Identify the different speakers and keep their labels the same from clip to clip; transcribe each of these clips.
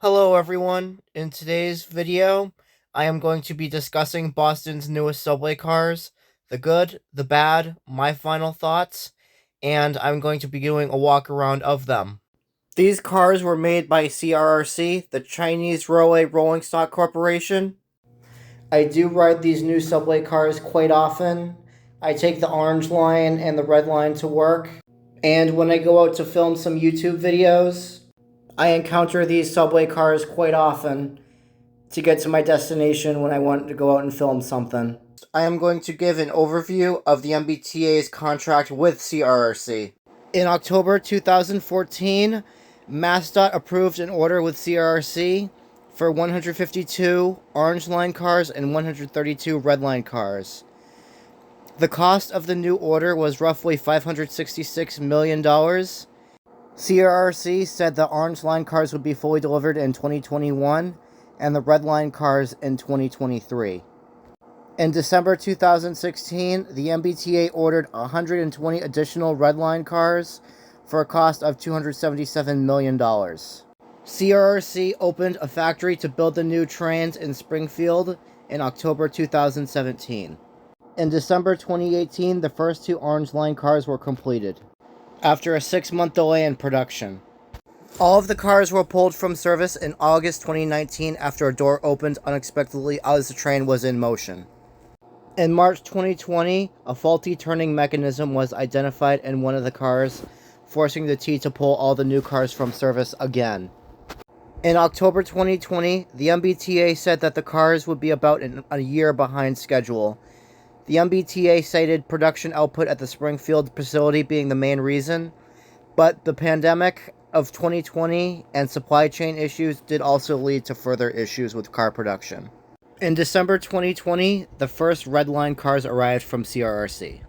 Speaker 1: Hello everyone, in today's video, I am going to be discussing Boston's newest subway cars, the good, the bad, my final thoughts, and I'm going to be doing a walk around of them. These cars were made by CRRC, the Chinese Railway Rolling Stock Corporation. I do ride these new subway cars quite often. I take the orange line and the red line to work, and when I go out to film some YouTube videos, I encounter these subway cars quite often to get to my destination when I want to go out and film something. I am going to give an overview of the MBTA's contract with CRRC. In October 2014, MassDOT approved an order with CRRC for 152 Orange Line cars and 132 Red Line cars. The cost of the new order was roughly $566 million. CRRC said the Orange Line cars would be fully delivered in 2021 and the Red Line cars in 2023. In December 2016, the MBTA ordered 120 additional Red Line cars for a cost of $277 million. CRRC opened a factory to build the new trains in Springfield in October 2017. In December 2018, the first two Orange Line cars were completed, after a 6-month delay in production. All of the cars were pulled from service in August 2019 after a door opened unexpectedly as the train was in motion. In March 2020, a faulty turning mechanism was identified in one of the cars, forcing the T to pull all the new cars from service again. In October 2020, the MBTA said that the cars would be about a year behind schedule. The MBTA cited production output at the Springfield facility being the main reason, but the pandemic of 2020 and supply chain issues did also lead to further issues with car production. In December 2020, the first Red Line cars arrived from CRRC.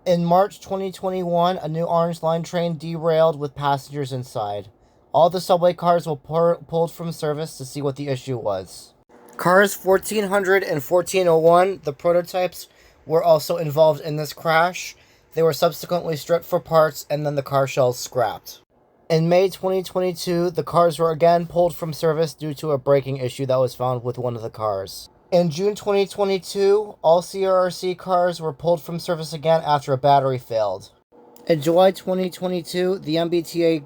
Speaker 1: In March 2021, a new Orange Line train derailed with passengers inside. All the subway cars were pulled from service to see what the issue was. Cars 1400 and 1401, the prototypes, were also involved in this crash. They were subsequently stripped for parts and then the car shells scrapped. In May 2022, the cars were again pulled from service due to a braking issue that was found with one of the cars. In June 2022, all CRRC cars were pulled from service again after a battery failed. In July 2022, the MBTA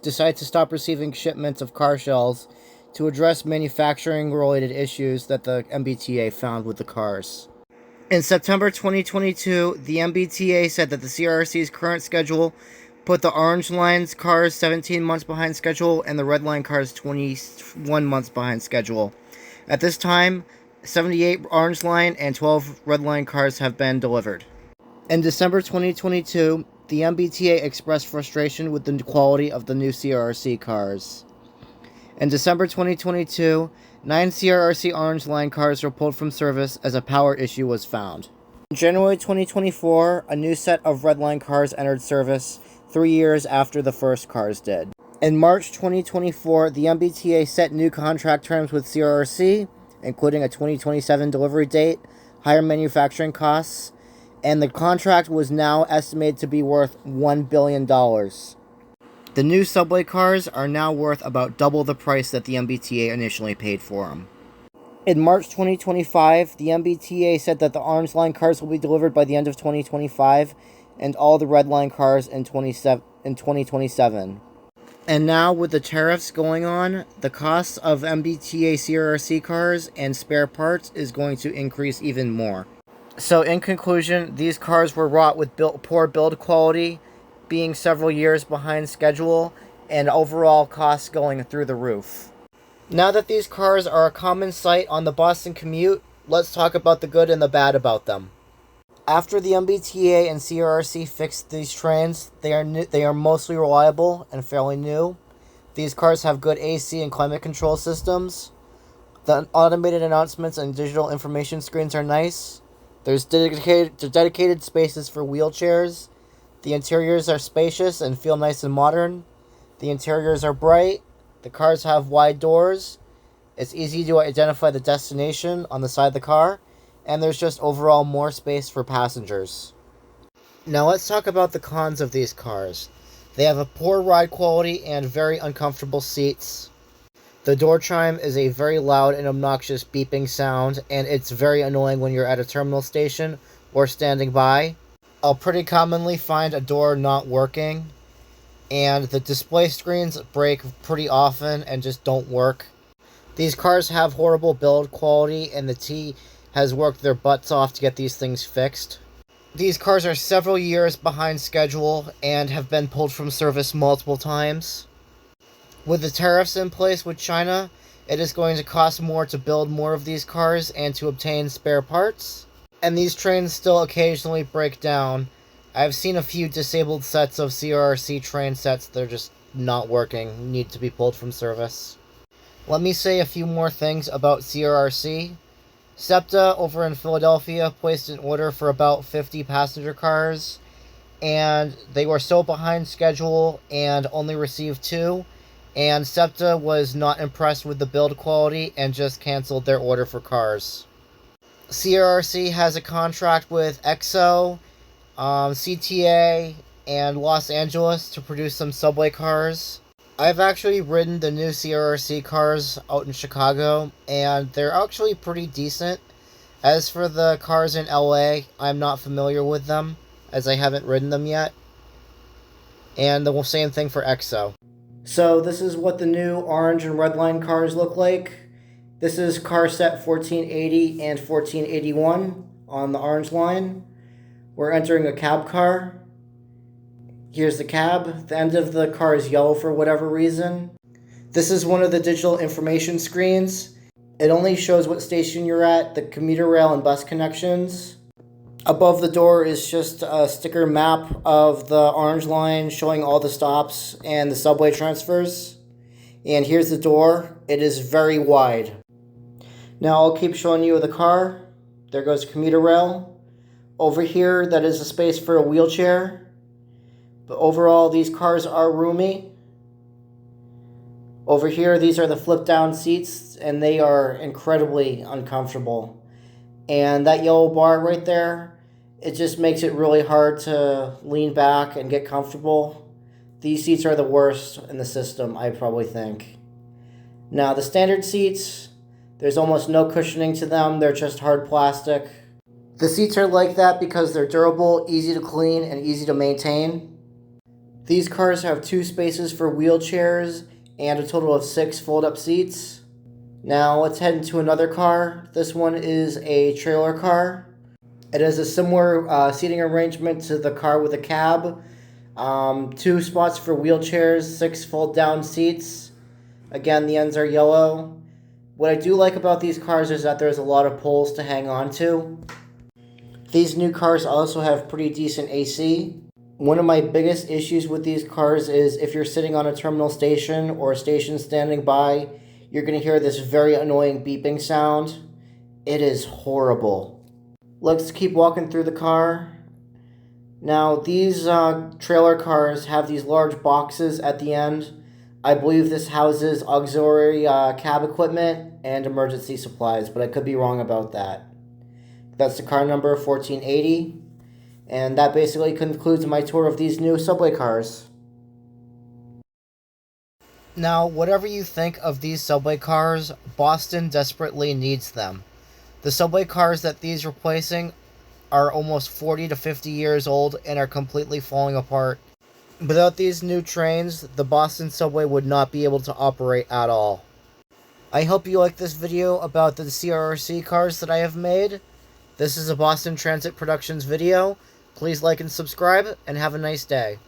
Speaker 1: decided to stop receiving shipments of car shells to address manufacturing-related issues that the MBTA found with the cars. In September 2022, the MBTA said that the CRRC's current schedule put the Orange Line's cars 17 months behind schedule and the Red Line cars 21 months behind schedule. At this time, 78 Orange Line and 12 Red Line cars have been delivered. In December 2022, the MBTA expressed frustration with the quality of the new CRRC cars. In December 2022, 9 CRRC Orange Line cars were pulled from service as a power issue was found. In January 2024, a new set of Red Line cars entered service 3 years after the first cars did. In March 2024, the MBTA set new contract terms with CRRC, including a 2027 delivery date, higher manufacturing costs, and the contract was now estimated to be worth $1 billion. The new subway cars are now worth about double the price that the MBTA initially paid for them. In March 2025, the MBTA said that the Orange Line cars will be delivered by the end of 2025, and all the Red Line cars in 2027. And now, with the tariffs going on, the cost of MBTA CRRC cars and spare parts is going to increase even more. So in conclusion, these cars were wrought with poor build quality, being several years behind schedule, and overall costs going through the roof. Now that these cars are a common sight on the Boston commute, let's talk about the good and the bad about them. After the MBTA and CRRC fixed these trains, they are mostly reliable and fairly new. These cars have good AC and climate control systems. The automated announcements and digital information screens are nice. There's dedicated spaces for wheelchairs. The interiors are spacious and feel nice and modern. The interiors are bright. The cars have wide doors. It's easy to identify the destination on the side of the car. And there's just overall more space for passengers. Now let's talk about the cons of these cars. They have a poor ride quality and very uncomfortable seats. The door chime is a very loud and obnoxious beeping sound, and it's very annoying when you're at a terminal station or standing by. I'll pretty commonly find a door not working, and the display screens break pretty often and just don't work. These cars have horrible build quality, and the T has worked their butts off to get these things fixed. These cars are several years behind schedule and have been pulled from service multiple times. With the tariffs in place with China, it is going to cost more to build more of these cars and to obtain spare parts. And these trains still occasionally break down. I've seen a few disabled sets of CRRC train sets that are just not working, need to be pulled from service. Let me say a few more things about CRRC. SEPTA over in Philadelphia placed an order for about 50 passenger cars, and they were so behind schedule and only received 2, and SEPTA was not impressed with the build quality and just canceled their order for cars. CRRC has a contract with EXO, CTA, and Los Angeles to produce some subway cars. I've actually ridden the new CRRC cars out in Chicago, and they're actually pretty decent. As for the cars in LA, I'm not familiar with them, as I haven't ridden them yet. And the same thing for EXO. So this is what the new orange and red line cars look like. This is car set 1480 and 1481 on the orange line. We're entering a cab car. Here's the cab. The end of the car is yellow for whatever reason. This is one of the digital information screens. It only shows what station you're at, the commuter rail and bus connections. Above the door is just a sticker map of the orange line showing all the stops and the subway transfers. And here's the door. It is very wide. Now I'll keep showing you the car. There goes commuter rail. Over here, that is a space for a wheelchair. But overall, these cars are roomy. Over here, these are the flip-down seats, and they are incredibly uncomfortable. And that yellow bar right there, it just makes it really hard to lean back and get comfortable. These seats are the worst in the system, I probably think. Now, the standard seats, there's almost no cushioning to them. They're just hard plastic. The seats are like that because they're durable, easy to clean, and easy to maintain. These cars have 2 spaces for wheelchairs and a total of 6 fold-up seats. Now let's head into another car. This one is a trailer car. It has a similar seating arrangement to the car with a cab. 2 spots for wheelchairs, 6 fold-down seats. Again, the ends are yellow. What I do like about these cars is that there's a lot of poles to hang on to. These new cars also have pretty decent AC. One of my biggest issues with these cars is if you're sitting on a terminal station or a station standing by, you're going to hear this very annoying beeping sound. It is horrible. Let's keep walking through the car. Now, these trailer cars have these large boxes at the end. I believe this houses auxiliary cab equipment and emergency supplies, but I could be wrong about that. That's the car number 1480. And that basically concludes my tour of these new subway cars. Now, whatever you think of these subway cars, Boston desperately needs them. The subway cars that these are replacing are almost 40 to 50 years old and are completely falling apart. Without these new trains, the Boston subway would not be able to operate at all. I hope you like this video about the CRRC cars that I have made. This is a Boston Transit Productions video. Please like and subscribe, and have a nice day.